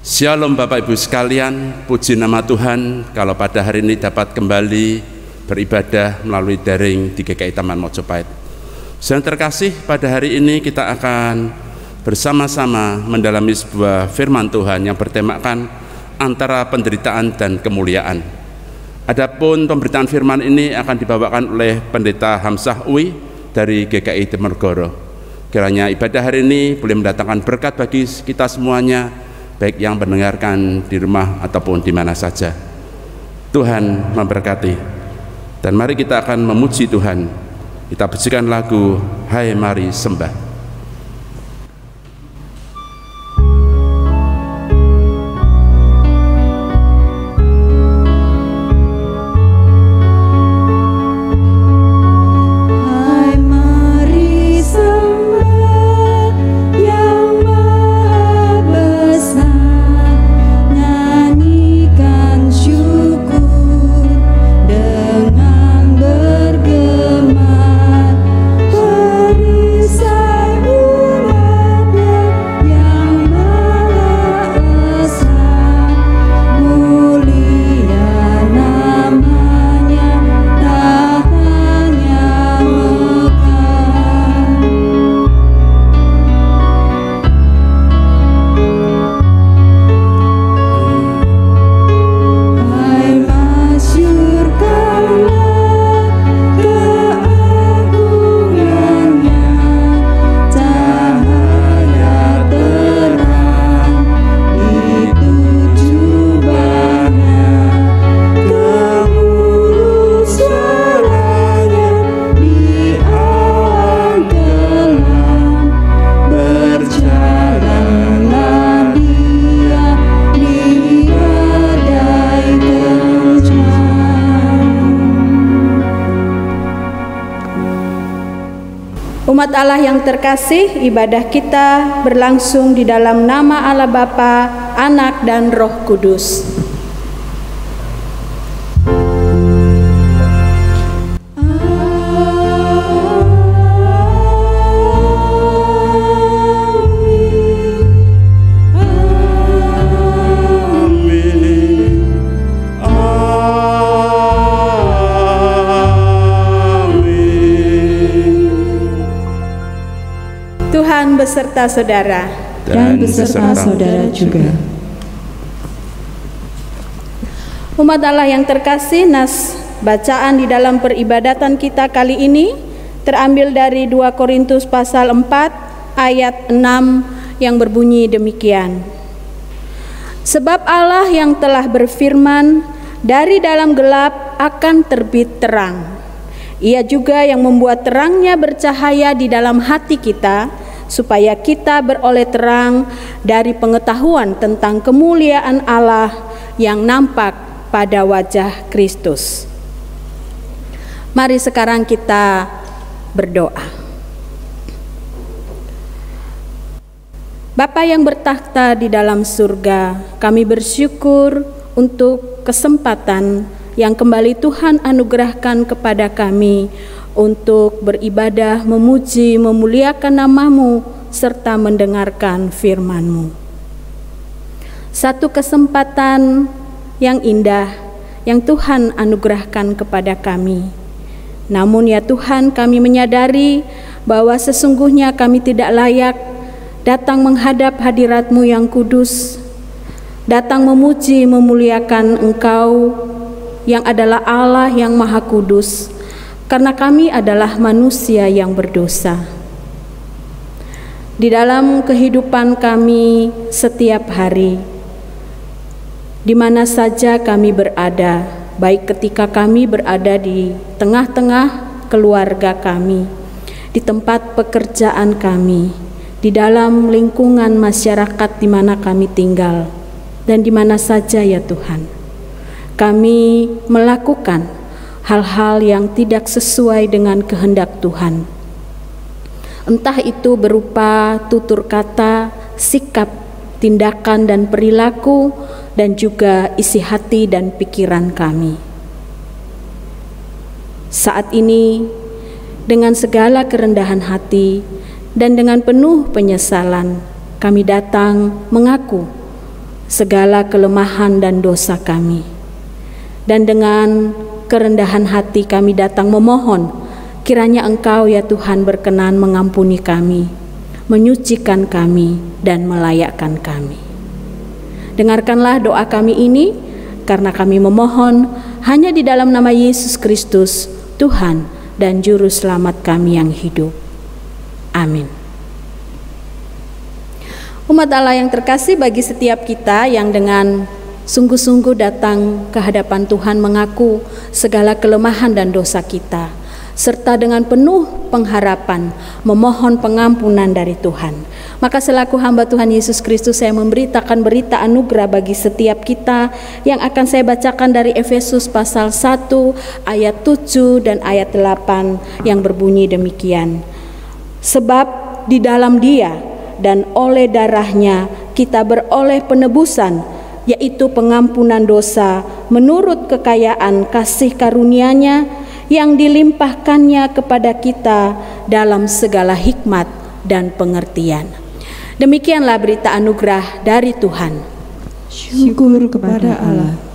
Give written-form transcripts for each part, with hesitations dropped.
Shalom Bapak Ibu sekalian, puji nama Tuhan kalau pada hari ini dapat kembali beribadah melalui daring di GKI Taman Mojopahit. Saudara terkasih, pada hari ini kita akan bersama-sama mendalami sebuah firman Tuhan yang bertemakan antara penderitaan dan kemuliaan. Adapun pemberitaan firman ini akan dibawakan oleh Pendeta Hamzah Uwi dari GKI Diponegoro. Kiranya ibadah hari ini boleh mendatangkan berkat bagi kita semuanya, baik yang mendengarkan di rumah ataupun di mana saja. Tuhan memberkati. Dan mari kita akan memuji Tuhan. Kita pujikan lagu Hai Mari Sembah. Umat Allah yang terkasih, ibadah kita berlangsung di dalam nama Allah Bapa, Anak, dan Roh Kudus. Tuhan beserta saudara dan beserta saudara juga. Umat Allah yang terkasih, nas bacaan di dalam peribadatan kita kali ini terambil dari 2 Korintus pasal 4 ayat 6 yang berbunyi demikian. Sebab Allah yang telah berfirman, dari dalam gelap akan terbit terang. Ia juga yang membuat terangnya bercahaya di dalam hati kita, supaya kita beroleh terang dari pengetahuan tentang kemuliaan Allah yang nampak pada wajah Kristus. Mari sekarang kita berdoa. Bapa yang bertakhta di dalam surga, kami bersyukur untuk kesempatan yang kembali Tuhan anugerahkan kepada kami untuk beribadah, memuji, memuliakan nama-Mu, serta mendengarkan firman-Mu. Satu kesempatan yang indah yang Tuhan anugerahkan kepada kami. Namun ya Tuhan, kami menyadari bahwa sesungguhnya kami tidak layak datang menghadap hadirat-Mu yang kudus, datang memuji, memuliakan Engkau yang adalah Allah yang Maha Kudus, karena kami adalah manusia yang berdosa. Di dalam kehidupan kami setiap hari, di mana saja kami berada, baik ketika kami berada di tengah-tengah keluarga kami, di tempat pekerjaan kami, di dalam lingkungan masyarakat di mana kami tinggal, dan di mana saja ya Tuhan, kami melakukan hal-hal yang tidak sesuai dengan kehendak Tuhan. Entah itu berupa tutur kata, sikap, tindakan dan perilaku, dan juga isi hati dan pikiran kami. Saat ini, dengan segala kerendahan hati dan dengan penuh penyesalan, kami datang mengaku segala kelemahan dan dosa kami. Dan dengan kerendahan hati kami datang memohon, kiranya Engkau ya Tuhan berkenan mengampuni kami, menyucikan kami, dan melayakkan kami. Dengarkanlah doa kami ini, karena kami memohon hanya di dalam nama Yesus Kristus, Tuhan dan Juru Selamat kami yang hidup. Amin. Umat Allah yang terkasih, bagi setiap kita yang dengan sungguh-sungguh datang ke hadapan Tuhan mengaku segala kelemahan dan dosa kita, serta dengan penuh pengharapan memohon pengampunan dari Tuhan, maka selaku hamba Tuhan Yesus Kristus, saya memberitakan berita anugerah bagi setiap kita yang akan saya bacakan dari Efesus pasal 1 ayat 7 dan ayat 8 yang berbunyi demikian. Sebab di dalam Dia dan oleh darahnya kita beroleh penebusan, yaitu pengampunan dosa menurut kekayaan kasih karunia-Nya yang dilimpahkannya kepada kita dalam segala hikmat dan pengertian. Demikianlah berita anugerah dari Tuhan. Syukur kepada Allah.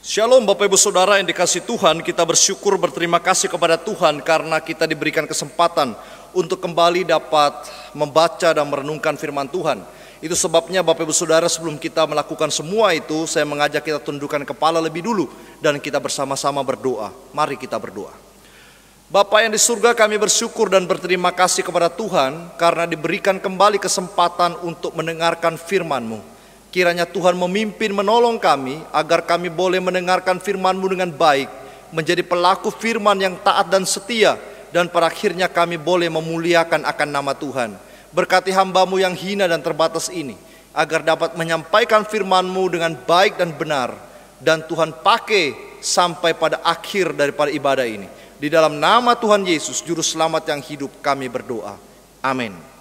Shalom Bapak Ibu Saudara yang dikasihi Tuhan, kita bersyukur berterima kasih kepada Tuhan karena kita diberikan kesempatan untuk kembali dapat membaca dan merenungkan firman Tuhan. Itu sebabnya Bapak Ibu Saudara, sebelum kita melakukan semua itu, saya mengajak kita tundukkan kepala lebih dulu dan kita bersama-sama berdoa. Mari kita berdoa. Bapa yang di surga, kami bersyukur dan berterima kasih kepada Tuhan karena diberikan kembali kesempatan untuk mendengarkan firman-Mu. Kiranya Tuhan memimpin menolong kami agar kami boleh mendengarkan firman-Mu dengan baik, menjadi pelaku firman yang taat dan setia, dan pada akhirnya kami boleh memuliakan akan nama Tuhan. Berkati hamba-Mu yang hina dan terbatas ini, agar dapat menyampaikan firman-Mu dengan baik dan benar, dan Tuhan pakai sampai pada akhir daripada ibadah ini. Di dalam nama Tuhan Yesus, Juru Selamat yang hidup, kami berdoa. Amin.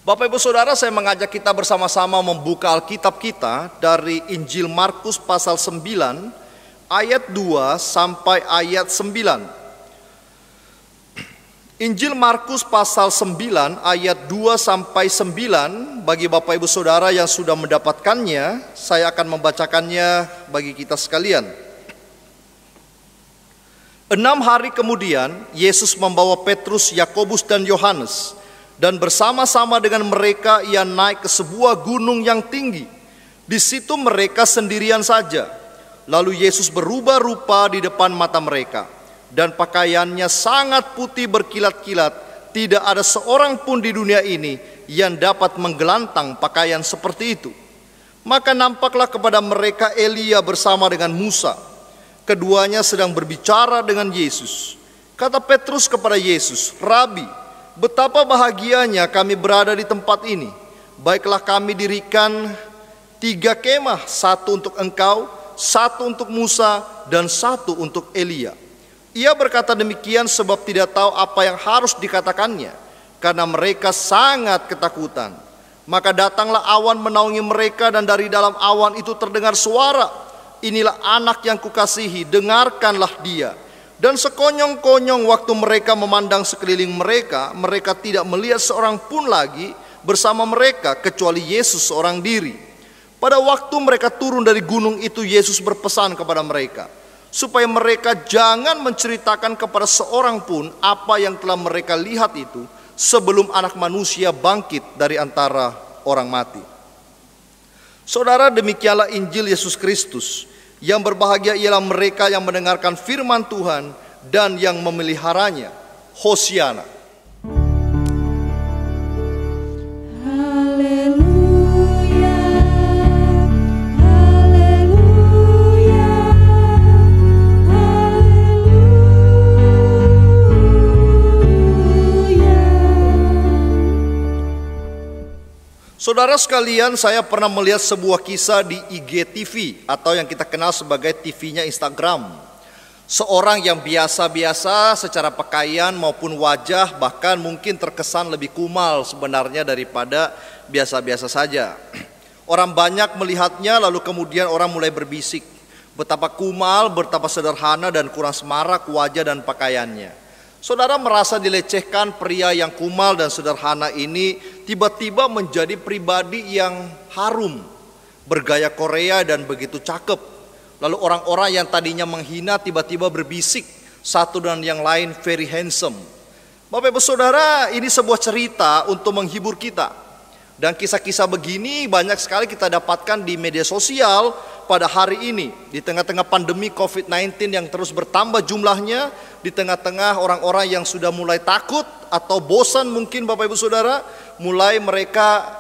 Bapak Ibu Saudara, saya mengajak kita bersama-sama membuka Alkitab kita dari Injil Markus pasal 9 ayat 2 sampai ayat 9. Injil Markus pasal 9 ayat 2 sampai 9, bagi Bapak Ibu Saudara yang sudah mendapatkannya, saya akan membacakannya bagi kita sekalian. 6 hari kemudian, Yesus membawa Petrus, Yakobus dan Yohanes, dan bersama-sama dengan mereka ia naik ke sebuah gunung yang tinggi. Di situ mereka sendirian saja. Lalu Yesus berubah rupa di depan mata mereka, dan pakaiannya sangat putih berkilat-kilat. Tidak ada seorang pun di dunia ini yang dapat menggelantang pakaian seperti itu. Maka nampaklah kepada mereka Elia bersama dengan Musa. Keduanya sedang berbicara dengan Yesus. Kata Petrus kepada Yesus, "Rabi, betapa bahagianya kami berada di tempat ini. Baiklah kami dirikan 3 kemah, 1 untuk engkau, 1 untuk Musa, dan 1 untuk Elia." Ia berkata demikian sebab tidak tahu apa yang harus dikatakannya, karena mereka sangat ketakutan. Maka datanglah awan menaungi mereka, dan dari dalam awan itu terdengar suara, "Inilah anak yang kukasihi, dengarkanlah dia." Dan sekonyong-konyong waktu mereka memandang sekeliling mereka, mereka tidak melihat seorang pun lagi bersama mereka kecuali Yesus seorang diri. Pada waktu mereka turun dari gunung itu, Yesus berpesan kepada mereka supaya mereka jangan menceritakan kepada seorang pun apa yang telah mereka lihat itu sebelum Anak Manusia bangkit dari antara orang mati. Saudara, demikianlah Injil Yesus Kristus. Yang berbahagia ialah mereka yang mendengarkan firman Tuhan dan yang memeliharanya. Hosiana. Haleluya, haleluya, haleluya. Saudara sekalian, saya pernah melihat sebuah kisah di IGTV atau yang kita kenal sebagai TV-nya Instagram. Seorang yang biasa-biasa secara pakaian maupun wajah, bahkan mungkin terkesan lebih kumal sebenarnya daripada biasa-biasa saja. Orang banyak melihatnya, lalu kemudian orang mulai berbisik betapa kumal, betapa sederhana dan kurang semarak wajah dan pakaiannya. Saudara merasa dilecehkan, pria yang kumal dan sederhana ini tiba-tiba menjadi pribadi yang harum, bergaya Korea dan begitu cakep. Lalu orang-orang yang tadinya menghina tiba-tiba berbisik satu dan yang lain, very handsome. Bapak Ibu Saudara, ini sebuah cerita untuk menghibur kita. Dan kisah-kisah begini banyak sekali kita dapatkan di media sosial pada hari ini. Di tengah-tengah pandemi COVID-19 yang terus bertambah jumlahnya, di tengah-tengah orang-orang yang sudah mulai takut atau bosan mungkin Bapak Ibu Saudara, mulai mereka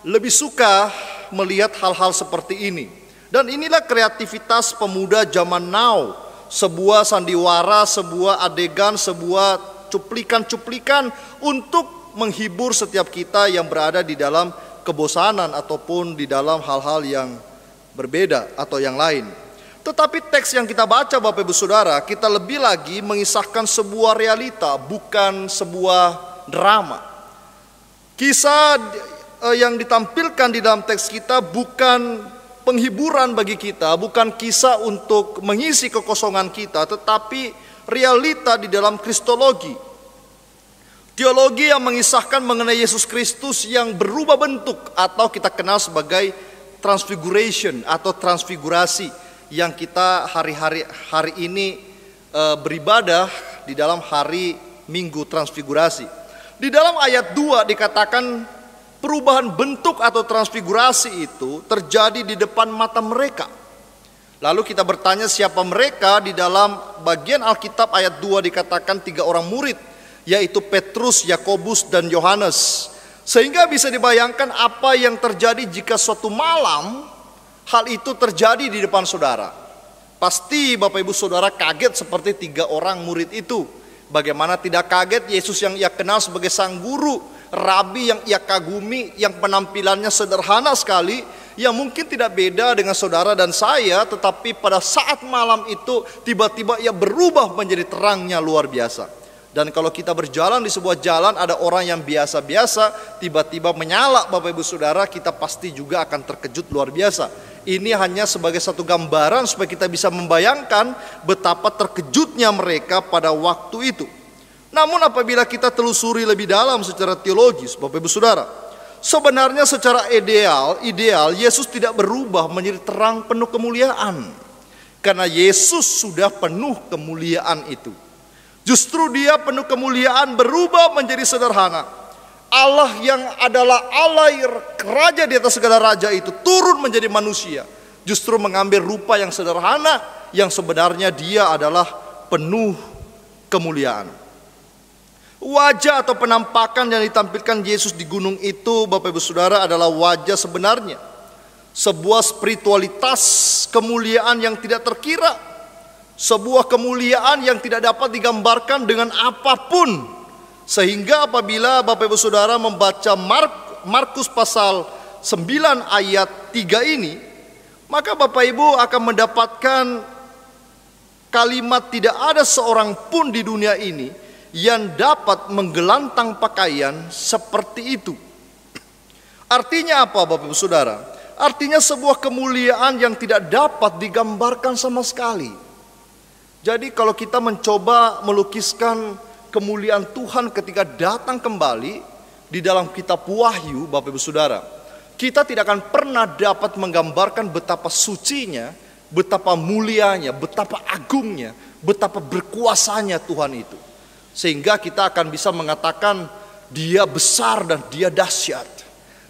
lebih suka melihat hal-hal seperti ini. Dan inilah kreativitas pemuda zaman now. Sebuah sandiwara, sebuah adegan, sebuah cuplikan-cuplikan untuk menghibur setiap kita yang berada di dalam kebosanan ataupun di dalam hal-hal yang berbeda atau yang lain. Tetapi teks yang kita baca Bapak Ibu Saudara, kita lebih lagi mengisahkan sebuah realita, bukan sebuah drama. Kisah yang ditampilkan di dalam teks kita bukan penghiburan bagi kita, bukan kisah untuk mengisi kekosongan kita, tetapi realita di dalam kristologi. Teologi yang mengisahkan mengenai Yesus Kristus yang berubah bentuk atau kita kenal sebagai transfiguration atau transfigurasi, yang kita hari ini beribadah di dalam hari Minggu Transfigurasi. Di dalam ayat 2 dikatakan perubahan bentuk atau transfigurasi itu terjadi di depan mata mereka. Lalu kita bertanya siapa mereka. Di dalam bagian Alkitab ayat 2 dikatakan 3 orang murid, yaitu Petrus, Yakobus, dan Yohanes. Sehingga bisa dibayangkan apa yang terjadi jika suatu malam hal itu terjadi di depan saudara. Pasti Bapak Ibu Saudara kaget seperti 3 orang murid itu. Bagaimana tidak kaget Yesus yang ia kenal sebagai sang guru, rabi yang ia kagumi, yang penampilannya sederhana sekali, yang mungkin tidak beda dengan saudara dan saya, tetapi pada saat malam itu tiba-tiba ia berubah menjadi terangnya luar biasa. Dan kalau kita berjalan di sebuah jalan, ada orang yang biasa-biasa tiba-tiba menyala, Bapak Ibu Saudara, kita pasti juga akan terkejut luar biasa. Ini hanya sebagai satu gambaran supaya kita bisa membayangkan betapa terkejutnya mereka pada waktu itu. Namun apabila kita telusuri lebih dalam secara teologis, Bapak Ibu Saudara, sebenarnya secara ideal Yesus tidak berubah menjadi terang penuh kemuliaan. Karena Yesus sudah penuh kemuliaan itu. Justru dia penuh kemuliaan berubah menjadi sederhana. Allah yang adalah Allah raja di atas segala raja itu turun menjadi manusia. Justru mengambil rupa yang sederhana, yang sebenarnya dia adalah penuh kemuliaan. Wajah atau penampakan yang ditampilkan Yesus di gunung itu, Bapak Ibu Saudara, adalah wajah sebenarnya. Sebuah spiritualitas kemuliaan yang tidak terkira. Sebuah kemuliaan yang tidak dapat digambarkan dengan apapun. Sehingga apabila Bapak Ibu Saudara membaca Markus pasal 9 ayat 3 ini, maka Bapak Ibu akan mendapatkan kalimat tidak ada seorang pun di dunia ini yang dapat menggelantang pakaian seperti itu. Artinya apa Bapak Ibu Saudara? Artinya sebuah kemuliaan yang tidak dapat digambarkan sama sekali. Jadi kalau kita mencoba melukiskan kemuliaan Tuhan ketika datang kembali di dalam kitab Wahyu, Bapak Ibu Saudara, kita tidak akan pernah dapat menggambarkan betapa sucinya, betapa mulianya, betapa agungnya, betapa berkuasanya Tuhan itu. Sehingga kita akan bisa mengatakan dia besar dan dia dahsyat.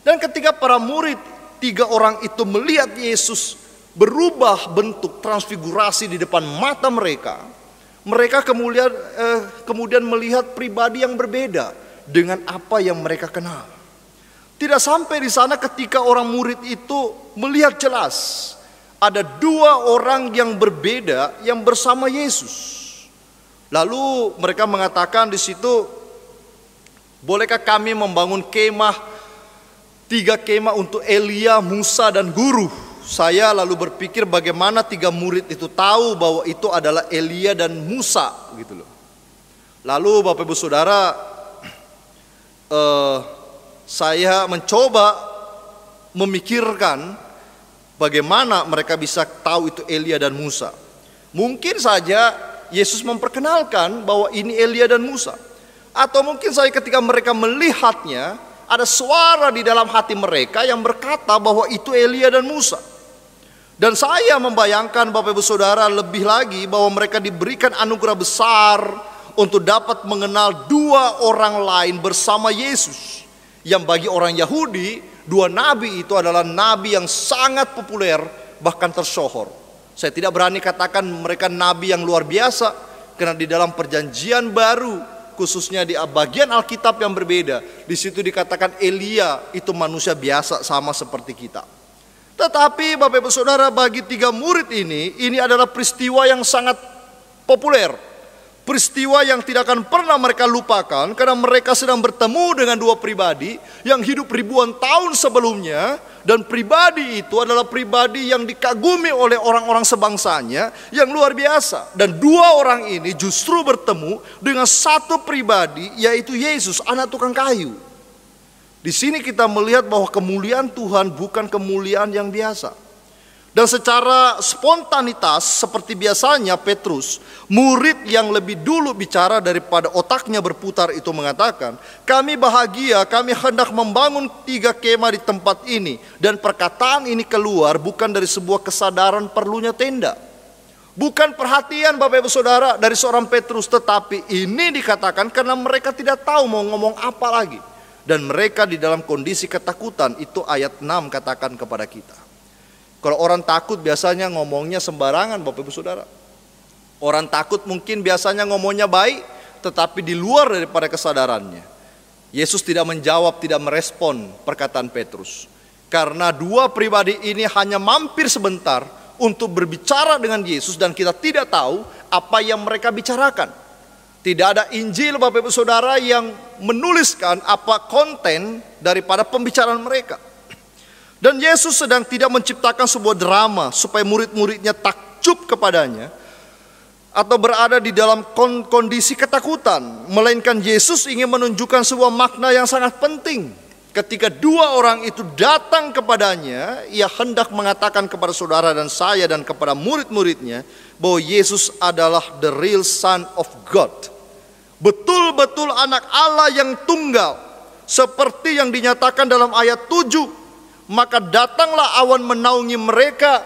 Dan ketika para murid 3 orang itu melihat Yesus berubah bentuk transfigurasi di depan mata mereka, mereka kemudian melihat pribadi yang berbeda dengan apa yang mereka kenal. Tidak sampai di sana ketika orang murid itu melihat jelas ada 2 orang yang berbeda yang bersama Yesus. Lalu mereka mengatakan di situ, bolehkah kami membangun kemah, 3 kemah untuk Elia, Musa, dan guru? Saya lalu berpikir bagaimana 3 murid itu tahu bahwa itu adalah Elia dan Musa gitu loh. Lalu Bapak Ibu Saudara, saya mencoba memikirkan bagaimana mereka bisa tahu itu Elia dan Musa. Mungkin saja Yesus memperkenalkan bahwa ini Elia dan Musa. Atau mungkin saja ketika mereka melihatnya, ada suara di dalam hati mereka yang berkata bahwa itu Elia dan Musa. Dan saya membayangkan Bapak Ibu Saudara lebih lagi bahwa mereka diberikan anugerah besar untuk dapat mengenal 2 orang lain bersama Yesus. Yang bagi orang Yahudi, 2 nabi itu adalah nabi yang sangat populer, bahkan tersohor. Saya tidak berani katakan mereka nabi yang luar biasa, karena di dalam perjanjian baru, khususnya di bagian Alkitab yang berbeda, di situ dikatakan Elia itu manusia biasa sama seperti kita. Tetapi Bapak Ibu Saudara, bagi 3 murid ini adalah peristiwa yang sangat populer. Peristiwa yang tidak akan pernah mereka lupakan, karena mereka sedang bertemu dengan 2 pribadi yang hidup ribuan tahun sebelumnya. Dan pribadi itu adalah pribadi yang dikagumi oleh orang-orang sebangsanya yang luar biasa. Dan 2 orang ini justru bertemu dengan 1 pribadi, yaitu Yesus, anak tukang kayu. Di sini kita melihat bahwa kemuliaan Tuhan bukan kemuliaan yang biasa. Dan secara spontanitas seperti biasanya Petrus, murid yang lebih dulu bicara daripada otaknya berputar itu mengatakan, kami bahagia, kami hendak membangun 3 kemah di tempat ini. Dan perkataan ini keluar bukan dari sebuah kesadaran perlunya tenda. Bukan perhatian Bapak Ibu Saudara dari seorang Petrus, tetapi ini dikatakan karena mereka tidak tahu mau ngomong apa lagi. Dan mereka di dalam kondisi ketakutan, itu ayat 6 katakan kepada kita. Kalau orang takut biasanya ngomongnya sembarangan Bapak Ibu Saudara. Orang takut mungkin biasanya ngomongnya baik, tetapi di luar daripada kesadarannya. Yesus tidak menjawab, tidak merespon perkataan Petrus. Karena 2 pribadi ini hanya mampir sebentar untuk berbicara dengan Yesus dan kita tidak tahu apa yang mereka bicarakan. Tidak ada Injil Bapak Ibu Saudara yang menuliskan apa konten daripada pembicaraan mereka. Dan Yesus sedang tidak menciptakan sebuah drama supaya murid-muridnya takjub kepadanya atau berada di dalam kondisi ketakutan. Melainkan Yesus ingin menunjukkan sebuah makna yang sangat penting. Ketika 2 orang itu datang kepadanya, ia hendak mengatakan kepada saudara dan saya dan kepada murid-muridnya bahwa Yesus adalah the real Son of God. Betul-betul anak Allah yang tunggal. Seperti yang dinyatakan dalam ayat 7. Maka datanglah awan menaungi mereka,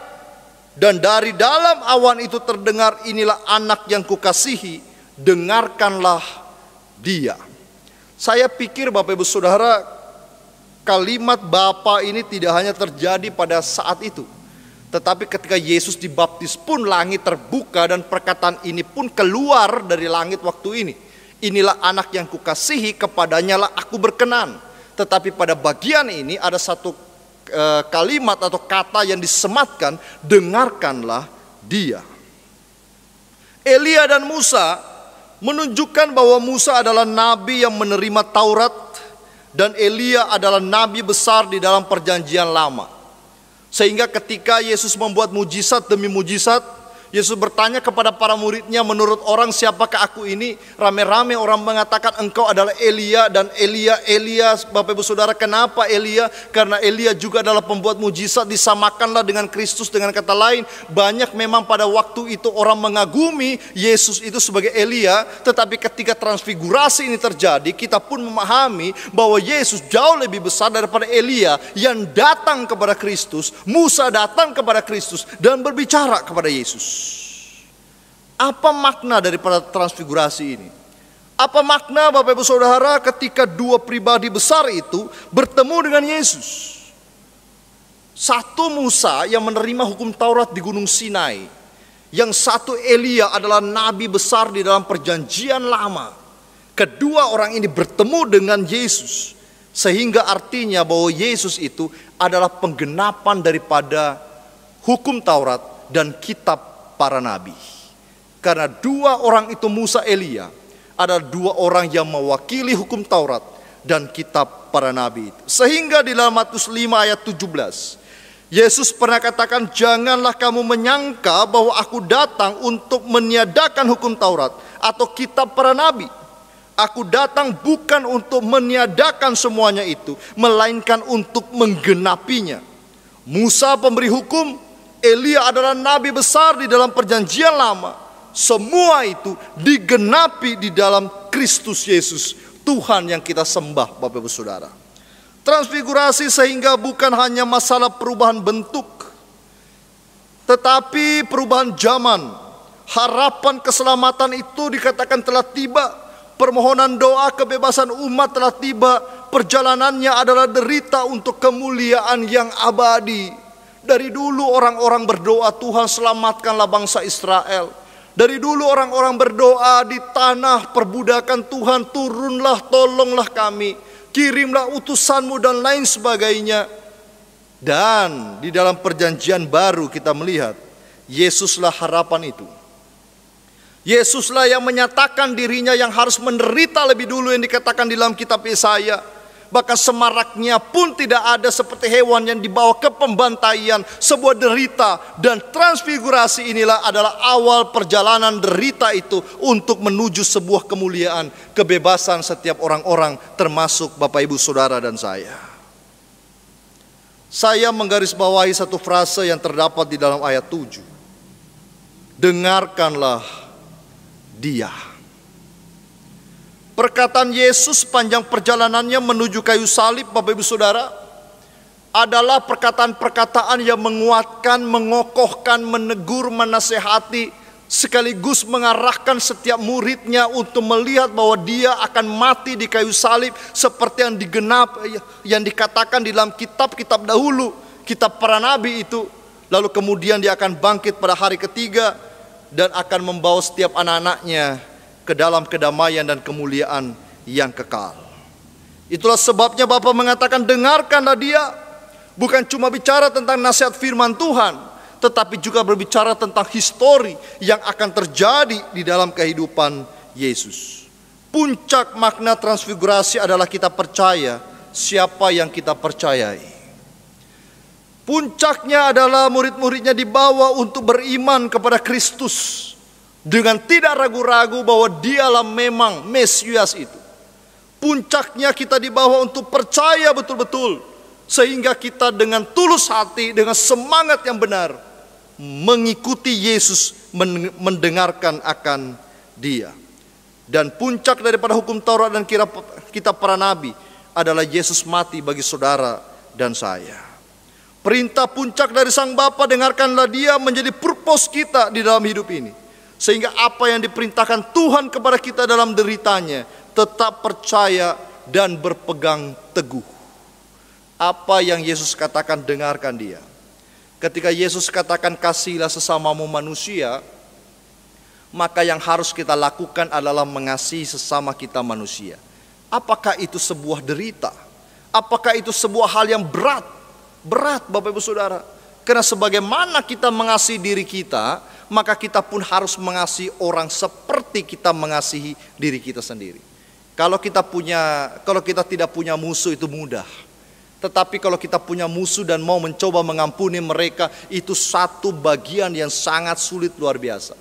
dan dari dalam awan itu terdengar, inilah anak yang kukasihi, dengarkanlah dia. Saya pikir Bapak Ibu Saudara, kalimat Bapa ini tidak hanya terjadi pada saat itu, tetapi ketika Yesus dibaptis pun langit terbuka dan perkataan ini pun keluar dari langit waktu ini. Inilah anak yang kukasihi, kepadanya lah aku berkenan. Tetapi pada bagian ini ada satu kalimat atau kata yang disematkan, dengarkanlah dia. Elia dan Musa menunjukkan bahwa Musa adalah nabi yang menerima Taurat dan Elia adalah nabi besar di dalam perjanjian lama. Sehingga ketika Yesus membuat mujizat demi mujizat, Yesus bertanya kepada para muridnya, menurut orang siapakah aku ini? Rame-rame orang mengatakan engkau adalah Elia. Dan Elia, Bapak Ibu Saudara, kenapa Elia? Karena Elia juga adalah pembuat mujizat, disamakanlah dengan Kristus. Dengan kata lain, banyak memang pada waktu itu orang mengagumi Yesus itu sebagai Elia. Tetapi ketika transfigurasi ini terjadi, kita pun memahami bahwa Yesus jauh lebih besar daripada Elia yang datang kepada Kristus. Musa datang kepada Kristus dan berbicara kepada Yesus. Apa makna daripada transfigurasi ini? Apa makna Bapak Ibu Saudara ketika 2 pribadi besar itu bertemu dengan Yesus? Satu Musa yang menerima hukum Taurat di Gunung Sinai, yang satu Elia adalah nabi besar di dalam perjanjian lama. Kedua orang ini bertemu dengan Yesus, sehingga artinya bahwa Yesus itu adalah penggenapan daripada hukum Taurat dan kitab para nabi. Karena 2 orang itu, Musa, Elia, adalah 2 orang yang mewakili hukum Taurat dan kitab para nabi itu. Sehingga di dalam Matius 5 ayat 17, Yesus pernah katakan, janganlah kamu menyangka bahwa aku datang untuk meniadakan hukum Taurat atau kitab para nabi. Aku datang bukan untuk meniadakan semuanya itu, melainkan untuk menggenapinya. Musa pemberi hukum, Elia adalah nabi besar di dalam perjanjian lama. Semua itu digenapi di dalam Kristus Yesus, Tuhan yang kita sembah Bapak Ibu Saudara. Transfigurasi sehingga bukan hanya masalah perubahan bentuk, tetapi perubahan zaman. Harapan keselamatan itu dikatakan telah tiba. Permohonan doa kebebasan umat telah tiba. Perjalanannya adalah derita untuk kemuliaan yang abadi. Dari dulu orang-orang berdoa, Tuhan selamatkanlah bangsa Israel. Dari dulu orang-orang berdoa di tanah perbudakan, Tuhan turunlah, tolonglah kami. Kirimlah utusanmu dan lain sebagainya. Dan di dalam perjanjian baru kita melihat, Yesuslah harapan itu. Yesuslah yang menyatakan dirinya yang harus menderita lebih dulu yang dikatakan di dalam kitab Yesaya. Bahkan semaraknya pun tidak ada seperti hewan yang dibawa ke pembantaian, sebuah derita. Dan transfigurasi inilah adalah awal perjalanan derita itu untuk menuju sebuah kemuliaan, kebebasan setiap orang-orang termasuk Bapak Ibu Saudara dan saya. saya menggarisbawahi satu frase yang terdapat di dalam ayat 7. Dengarkanlah Dia. Perkataan Yesus sepanjang perjalanannya menuju kayu salib, Bapak Ibu Saudara, adalah perkataan-perkataan yang menguatkan, mengokohkan, menegur, menasehati, sekaligus mengarahkan setiap muridnya untuk melihat bahwa dia akan mati di kayu salib seperti yang dikatakan di dalam kitab-kitab dahulu, kitab para nabi itu. Lalu kemudian dia akan bangkit pada hari ketiga dan akan membawa setiap anak-anaknya ke dalam kedamaian dan kemuliaan yang kekal. Itulah sebabnya Bapa mengatakan dengarkanlah Dia. Bukan cuma bicara tentang nasihat firman Tuhan, tetapi juga berbicara tentang histori yang akan terjadi di dalam kehidupan Yesus. Puncak makna transfigurasi adalah kita percaya siapa yang kita percayai. Puncaknya adalah murid-muridnya dibawa untuk beriman kepada Kristus dengan tidak ragu-ragu bahwa Dialah memang Mesias itu. Puncaknya kita dibawa untuk percaya betul-betul, sehingga kita dengan tulus hati, dengan semangat yang benar mengikuti Yesus, mendengarkan akan Dia. Dan puncak daripada hukum Taurat dan kitab para nabi adalah Yesus mati bagi saudara dan saya. Perintah puncak dari Sang Bapa, dengarkanlah Dia, menjadi purpose kita di dalam hidup ini. Sehingga apa yang diperintahkan Tuhan kepada kita dalam deritanya, tetap percaya dan berpegang teguh. Apa yang Yesus katakan, dengarkan Dia. Ketika Yesus katakan kasihilah sesamamu manusia, maka yang harus kita lakukan adalah mengasihi sesama kita manusia. Apakah itu sebuah derita? Apakah itu sebuah hal yang berat? Berat, Bapak Ibu Saudara. Karena sebagaimana kita mengasihi diri kita, maka kita pun harus mengasihi orang seperti kita mengasihi diri kita sendiri. Kalau kita tidak punya musuh itu mudah. Tetapi kalau kita punya musuh dan mau mencoba mengampuni mereka, itu satu bagian yang sangat sulit, luar biasa.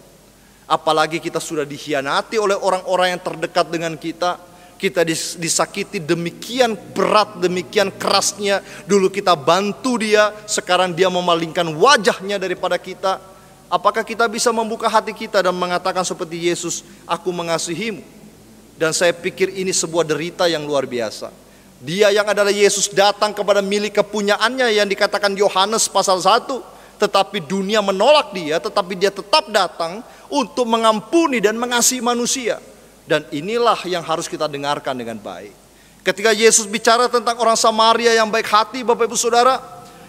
Apalagi kita sudah dikhianati oleh orang-orang yang terdekat dengan kita. Kita disakiti demikian berat, demikian kerasnya. Dulu kita bantu dia, sekarang dia memalingkan wajahnya daripada kita. Apakah kita bisa membuka hati kita dan mengatakan seperti Yesus, aku mengasihimu? Dan saya pikir ini sebuah derita yang luar biasa. Dia yang adalah Yesus datang kepada milik kepunyaannya yang dikatakan Yohanes pasal 1. Tetapi dunia menolak dia, tetapi dia tetap datang untuk mengampuni dan mengasihi manusia. Dan inilah yang harus kita dengarkan dengan baik. Ketika Yesus bicara tentang orang Samaria yang baik hati, Bapak Ibu Saudara,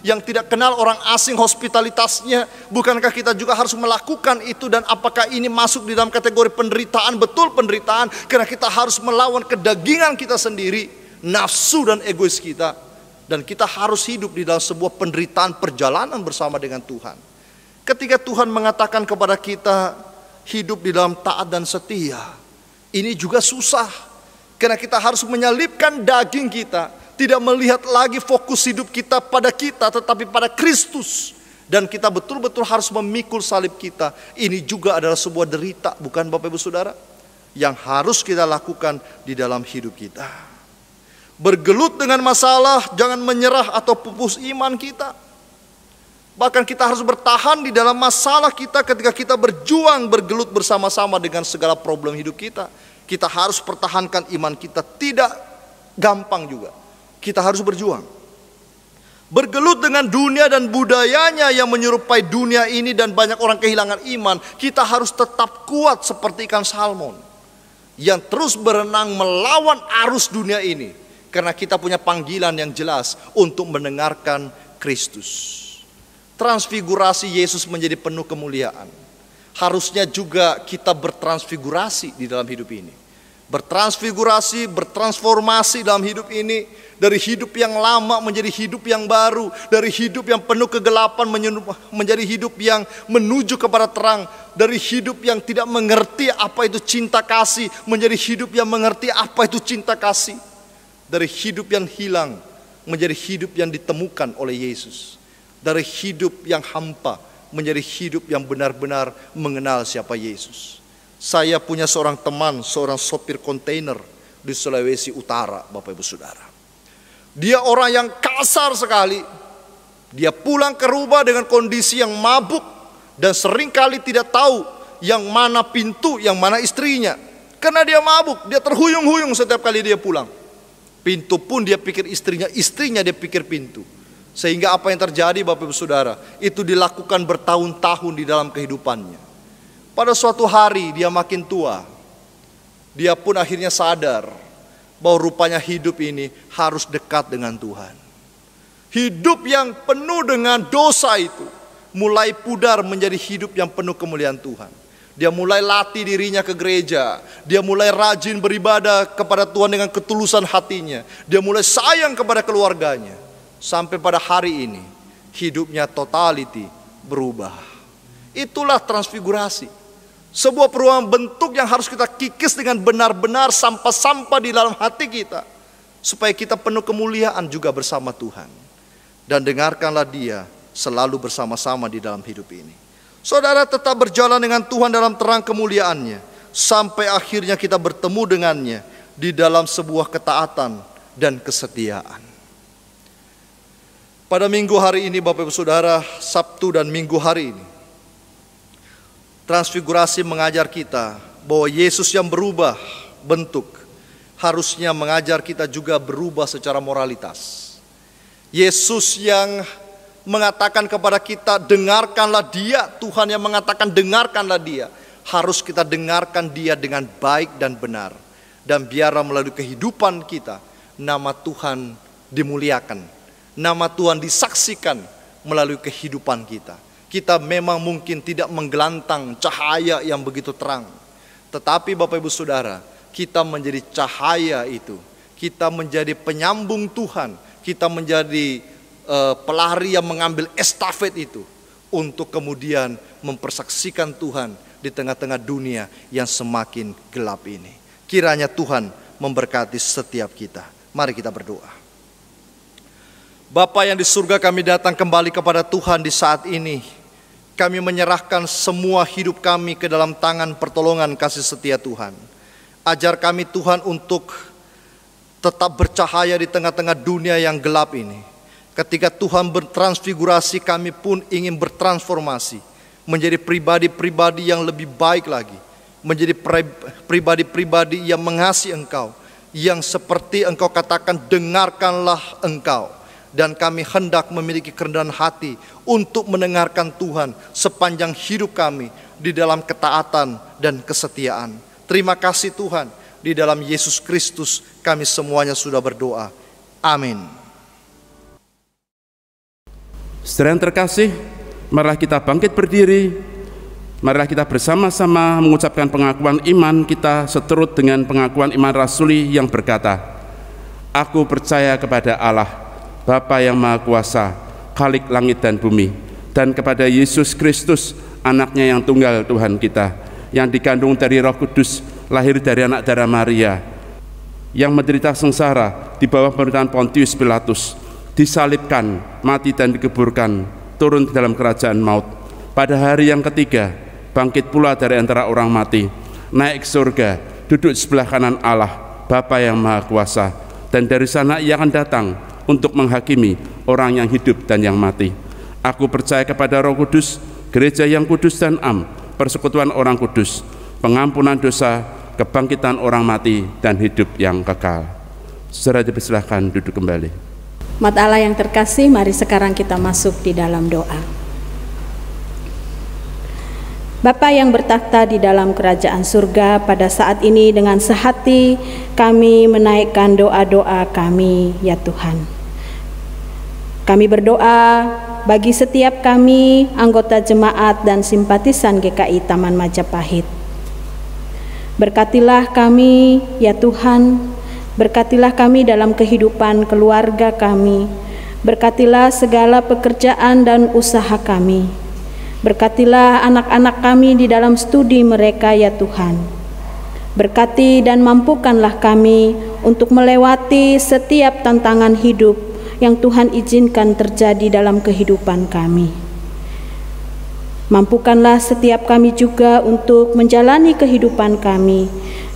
yang tidak kenal orang asing hospitalitasnya, bukankah kita juga harus melakukan itu? Dan apakah ini masuk di dalam kategori penderitaan? Betul, penderitaan, karena kita harus melawan kedagingan kita sendiri, nafsu dan egois kita. Dan kita harus hidup di dalam sebuah penderitaan perjalanan bersama dengan Tuhan. Ketika Tuhan mengatakan kepada kita hidup di dalam taat dan setia, ini juga susah, karena kita harus menyalibkan daging kita, tidak melihat lagi fokus hidup kita pada kita, tetapi pada Kristus. Dan kita betul-betul harus memikul salib kita. Ini juga adalah sebuah derita, bukan Bapak Ibu Saudara? Yang harus kita lakukan di dalam hidup kita. Bergelut dengan masalah, jangan menyerah atau pupus iman kita. Bahkan kita harus bertahan di dalam masalah kita ketika kita berjuang, bergelut bersama-sama dengan segala problem hidup kita. Kita harus pertahankan iman kita, tidak gampang juga. Kita harus berjuang. Bergelut dengan dunia dan budayanya yang menyerupai dunia ini dan banyak orang kehilangan iman. Kita harus tetap kuat seperti ikan salmon yang terus berenang melawan arus dunia ini. Karena kita punya panggilan yang jelas untuk mendengarkan Kristus. Transfigurasi Yesus menjadi penuh kemuliaan. Harusnya juga kita bertransfigurasi di dalam hidup ini. Bertransfigurasi, bertransformasi dalam hidup ini. Dari hidup yang lama menjadi hidup yang baru. Dari hidup yang penuh kegelapan menjadi hidup yang menuju kepada terang. Dari hidup yang tidak mengerti apa itu cinta kasih menjadi hidup yang mengerti apa itu cinta kasih. Dari hidup yang hilang menjadi hidup yang ditemukan oleh Yesus. Dari hidup yang hampa menjadi hidup yang benar-benar mengenal siapa Yesus. Saya punya seorang teman, seorang sopir kontainer di Sulawesi Utara, Bapak Ibu Saudara. Dia orang yang kasar sekali. Dia pulang ke rumah dengan kondisi yang mabuk dan seringkali tidak tahu yang mana pintu, yang mana istrinya. Karena dia mabuk, dia terhuyung-huyung setiap kali dia pulang. Pintu pun dia pikir istrinya, istrinya dia pikir pintu. Sehingga apa yang terjadi Bapak Ibu Saudara, itu dilakukan bertahun-tahun di dalam kehidupannya. Pada suatu hari dia makin tua, dia pun akhirnya sadar bahwa rupanya hidup ini harus dekat dengan Tuhan. Hidup yang penuh dengan dosa itu mulai pudar menjadi hidup yang penuh kemuliaan Tuhan. Dia mulai latih dirinya ke gereja. Dia mulai rajin beribadah kepada Tuhan dengan ketulusan hatinya. Dia mulai sayang kepada keluarganya. Sampai pada hari ini hidupnya totality berubah. Itulah transfigurasi. Sebuah perubahan bentuk yang harus kita kikis dengan benar-benar sampah-sampah di dalam hati kita. Supaya kita penuh kemuliaan juga bersama Tuhan. Dan dengarkanlah dia selalu bersama-sama di dalam hidup ini. Saudara tetap berjalan dengan Tuhan dalam terang kemuliaannya. Sampai akhirnya kita bertemu dengannya di dalam sebuah ketaatan dan kesetiaan. Pada minggu hari ini Bapak Ibu Saudara, Sabtu dan minggu hari ini, transfigurasi mengajar kita bahwa Yesus yang berubah bentuk harusnya mengajar kita juga berubah secara moralitas. Yesus yang mengatakan kepada kita, dengarkanlah dia. Tuhan yang mengatakan dengarkanlah dia. Harus kita dengarkan dia dengan baik dan benar. Dan biarlah melalui kehidupan kita, nama Tuhan dimuliakan. Nama Tuhan disaksikan melalui kehidupan kita. Kita memang mungkin tidak menggelantang cahaya yang begitu terang. Tetapi Bapak Ibu Saudara, kita menjadi cahaya itu. Kita menjadi penyambung Tuhan. Kita menjadi pelari yang mengambil estafet itu untuk kemudian mempersaksikan Tuhan di tengah-tengah dunia yang semakin gelap ini. Kiranya Tuhan memberkati setiap kita. Mari kita berdoa. Bapa yang di surga, kami datang kembali kepada Tuhan di saat ini. Kami menyerahkan semua hidup kami ke dalam tangan pertolongan kasih setia Tuhan. Ajar kami Tuhan untuk tetap bercahaya di tengah-tengah dunia yang gelap ini. Ketika Tuhan bertransfigurasi, kami pun ingin bertransformasi menjadi pribadi-pribadi yang lebih baik lagi, menjadi pribadi-pribadi yang mengasihi Engkau, yang seperti Engkau katakan, dengarkanlah Engkau. Dan kami hendak memiliki kerendahan hati untuk mendengarkan Tuhan sepanjang hidup kami di dalam ketaatan dan kesetiaan. Terima kasih Tuhan. Di dalam Yesus Kristus kami semuanya sudah berdoa. Amin. Saudara yang terkasih, marilah kita bangkit berdiri. Marilah kita bersama-sama mengucapkan pengakuan iman kita seturut dengan pengakuan iman rasuli yang berkata, Aku percaya kepada Allah, Bapa yang Maha Kuasa, Khalik langit dan bumi, dan kepada Yesus Kristus, anaknya yang tunggal Tuhan kita, yang dikandung dari Roh Kudus, lahir dari anak darah Maria, yang menderita sengsara di bawah pemerintahan Pontius Pilatus, disalibkan, mati dan dikuburkan, turun ke dalam kerajaan maut. Pada hari yang ketiga, bangkit pula dari antara orang mati, naik ke surga, duduk di sebelah kanan Allah, Bapa yang Maha Kuasa, dan dari sana ia akan datang untuk menghakimi orang yang hidup dan yang mati. Aku percaya kepada Roh Kudus, gereja yang kudus dan am, persekutuan orang kudus, pengampunan dosa, kebangkitan orang mati, dan hidup yang kekal. Saudara dipersilahkan duduk kembali. Umat Allah yang terkasih, mari sekarang kita masuk di dalam doa. Bapa yang bertakhta di dalam kerajaan surga, pada saat ini dengan sehati kami menaikkan doa-doa kami, ya Tuhan. Kami berdoa bagi setiap kami, anggota jemaat dan simpatisan GKI Taman Majapahit. Berkatilah kami, ya Tuhan, berkatilah kami dalam kehidupan keluarga kami, berkatilah segala pekerjaan dan usaha kami, berkatilah anak-anak kami di dalam studi mereka, ya Tuhan. Berkati dan mampukanlah kami untuk melewati setiap tantangan hidup yang Tuhan izinkan terjadi dalam kehidupan kami. Mampukanlah setiap kami juga untuk menjalani kehidupan kami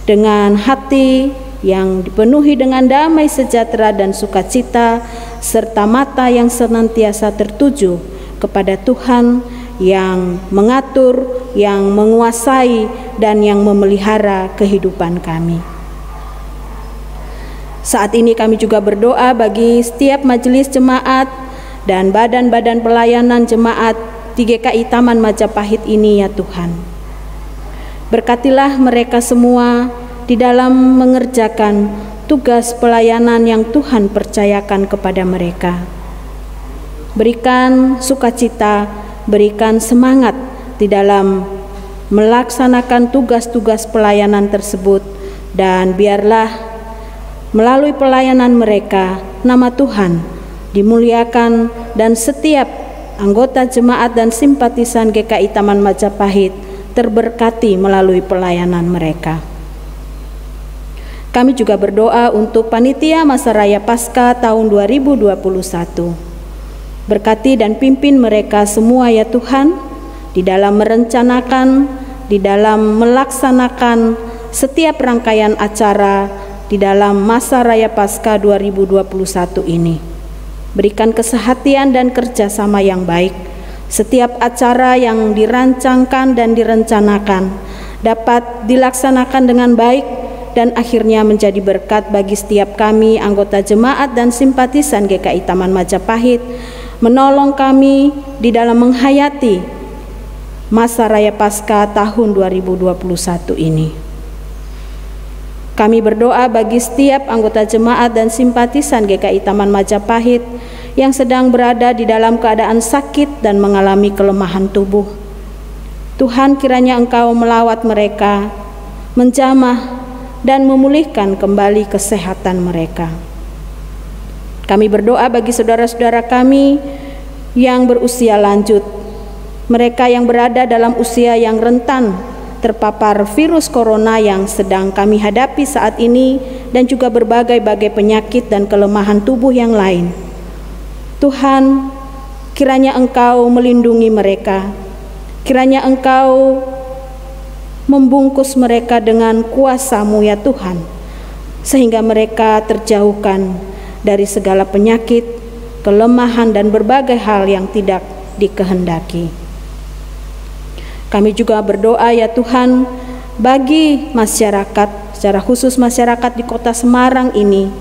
dengan hati yang dipenuhi dengan damai sejahtera dan sukacita, serta mata yang senantiasa tertuju kepada Tuhan yang mengatur, yang menguasai, dan yang memelihara kehidupan kami. Saat ini kami juga berdoa bagi setiap majelis jemaat dan badan-badan pelayanan jemaat di GKI Taman Majapahit ini ya Tuhan. Berkatilah mereka semua di dalam mengerjakan tugas pelayanan yang Tuhan percayakan kepada mereka. Berikan sukacita, berikan semangat di dalam melaksanakan tugas-tugas pelayanan tersebut, dan biarlah melalui pelayanan mereka nama Tuhan dimuliakan dan setiap anggota jemaat dan simpatisan GKI Taman Majapahit terberkati melalui pelayanan mereka. Kami juga berdoa untuk panitia masa raya Paskah tahun 2021. Berkati dan pimpin mereka semua ya Tuhan, di dalam merencanakan, di dalam melaksanakan setiap rangkaian acara di dalam masa raya Paskah 2021 ini. Berikan kesehatian dan kerjasama yang baik. Setiap acara yang dirancangkan dan direncanakan dapat dilaksanakan dengan baik dan akhirnya menjadi berkat bagi setiap kami anggota jemaat dan simpatisan GKI Taman Majapahit, menolong kami di dalam menghayati masa raya Paskah tahun 2021 ini. Kami berdoa bagi setiap anggota jemaat dan simpatisan GKI Taman Majapahit yang sedang berada di dalam keadaan sakit dan mengalami kelemahan tubuh. Tuhan, kiranya Engkau melawat mereka, menjamah dan memulihkan kembali kesehatan mereka. Kami berdoa bagi saudara-saudara kami yang berusia lanjut, mereka yang berada dalam usia yang rentan terpapar virus corona yang sedang kami hadapi saat ini, dan juga berbagai-bagai penyakit dan kelemahan tubuh yang lain. Tuhan, kiranya Engkau melindungi mereka, kiranya Engkau membungkus mereka dengan kuasa-Mu ya Tuhan, sehingga mereka terjauhkan dari segala penyakit, kelemahan, dan berbagai hal yang tidak dikehendaki. Kami juga berdoa ya Tuhan bagi masyarakat, secara khusus masyarakat di Kota Semarang ini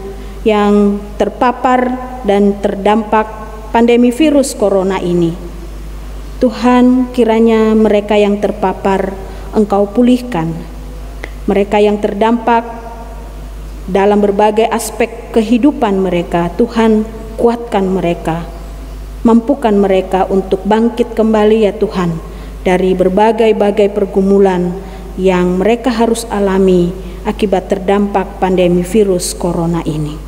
yang terpapar dan terdampak pandemi virus corona ini. Tuhan, kiranya mereka yang terpapar Engkau pulihkan, mereka yang terdampak dalam berbagai aspek kehidupan mereka, Tuhan kuatkan mereka, mampukan mereka untuk bangkit kembali ya Tuhan dari berbagai-bagai pergumulan yang mereka harus alami akibat terdampak pandemi virus corona ini.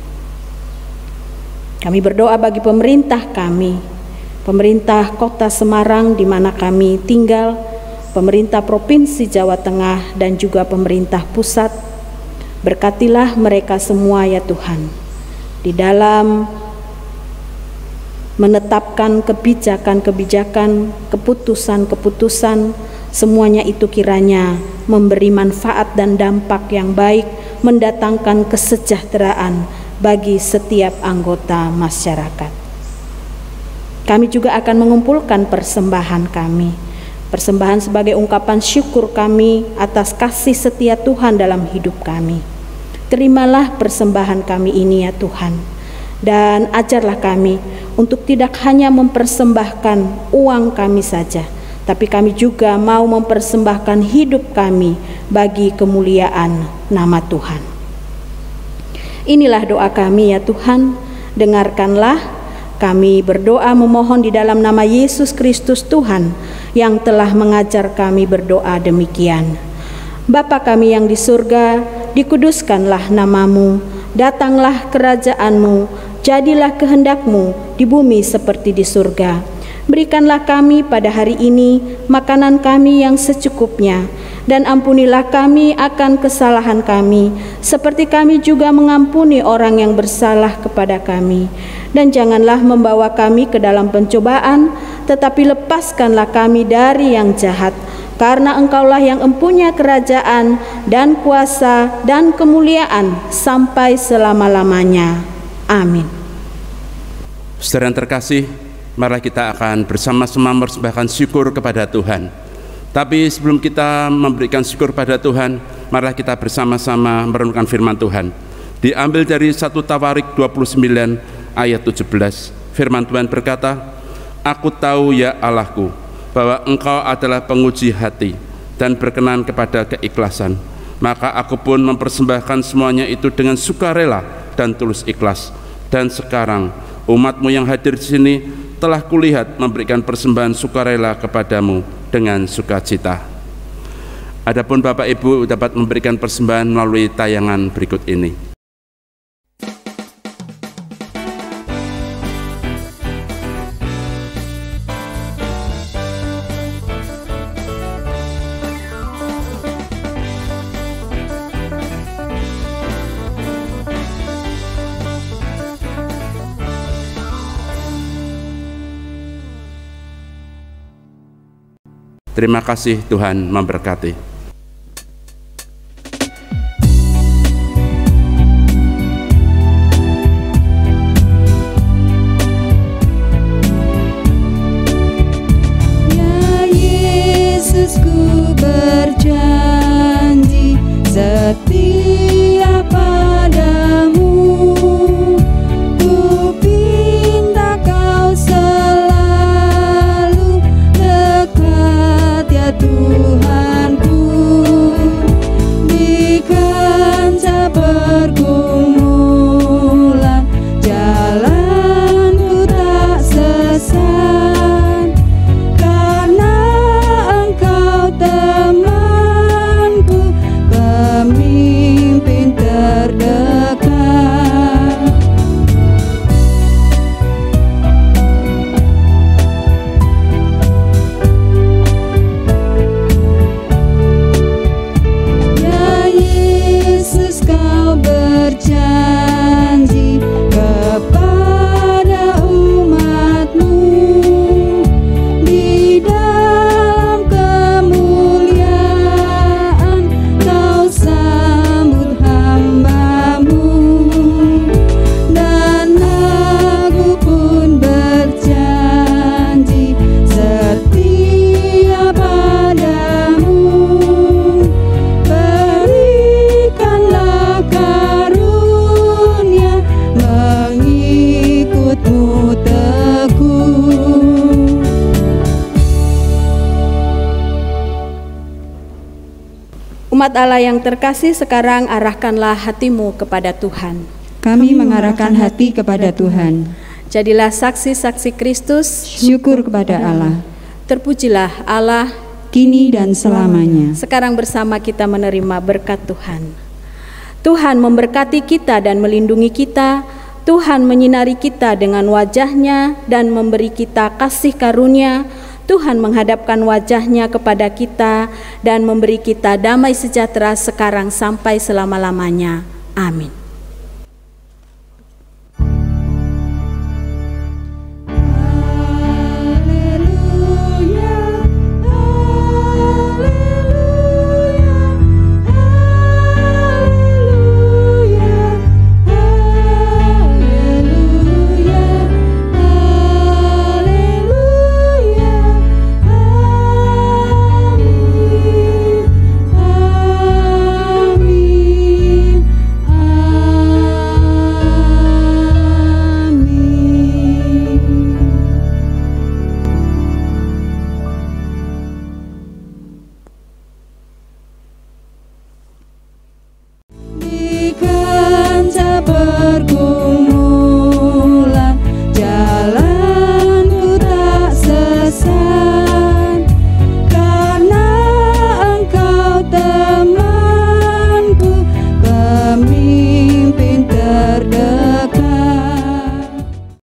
Kami berdoa bagi pemerintah kami, pemerintah Kota Semarang di mana kami tinggal, pemerintah Provinsi Jawa Tengah, dan juga pemerintah pusat. Berkatilah mereka semua ya Tuhan di dalam menetapkan kebijakan-kebijakan, keputusan-keputusan, semuanya itu kiranya memberi manfaat dan dampak yang baik, mendatangkan kesejahteraan bagi setiap anggota masyarakat. Kami juga akan mengumpulkan persembahan kami, persembahan sebagai ungkapan syukur kami atas kasih setia Tuhan dalam hidup kami. Terimalah persembahan kami ini ya Tuhan, dan ajarlah kami untuk tidak hanya mempersembahkan uang kami saja, tapi kami juga mau mempersembahkan hidup kami bagi kemuliaan nama Tuhan. Inilah doa kami ya Tuhan, dengarkanlah kami berdoa memohon di dalam nama Yesus Kristus Tuhan yang telah mengajar kami berdoa demikian. Bapa kami yang di surga, dikuduskanlah namamu, datanglah kerajaan-Mu, jadilah kehendak-Mu di bumi seperti di surga. Berikanlah kami pada hari ini makanan kami yang secukupnya, dan ampunilah kami akan kesalahan kami, seperti kami juga mengampuni orang yang bersalah kepada kami. Dan janganlah membawa kami ke dalam pencobaan, tetapi lepaskanlah kami dari yang jahat. karena Engkaulah yang empunya kerajaan dan kuasa dan kemuliaan sampai selama-lamanya. Amin. Saudara yang terkasih, marilah kita akan bersama-sama mempersembahkan syukur kepada Tuhan. Tapi sebelum kita memberikan syukur pada Tuhan, marilah kita bersama-sama merenungkan firman Tuhan. Diambil dari 1 Tawarik 29 ayat 17. Firman Tuhan berkata, "Aku tahu ya Allahku, bahwa Engkau adalah penguji hati dan berkenan kepada keikhlasan. Maka aku pun mempersembahkan semuanya itu dengan sukarela dan tulus ikhlas. Dan sekarang umat-Mu yang hadir di sini telah kulihat memberikan persembahan sukarela kepadamu dengan sukacita." Adapun Bapak Ibu dapat memberikan persembahan melalui tayangan berikut ini. Terima kasih, Tuhan memberkati. Ya Yesus, ku berjanji setia padamu. Ku pinta kau selalu dekat ya Tuhanku. Di kancah pergumulan jalanku tak sesat, karena Engkau temanku, pemimpin terdekat. Ya Yesus, kau berjanji kepada umat-Mu, di dalam kemuliaan kau sambut hamba-Mu. Dan aku pun berjanji setia padamu. Berikanlah karunia mengikut-Mu teguh. Umat Allah yang terkasih, sekarang arahkanlah hatimu kepada Tuhan. Kami mengarahkan hati kepada Tuhan. Jadilah saksi-saksi Kristus. Syukur kepada Allah, Terpujilah Allah. kini dan selamanya. Sekarang bersama kita menerima berkat Tuhan. Tuhan memberkati kita dan melindungi kita. Tuhan menyinari kita dengan wajah-Nya dan memberi kita kasih karunia. Tuhan menghadapkan wajah-Nya kepada kita dan memberi kita damai sejahtera sekarang sampai selama-lamanya. Amin.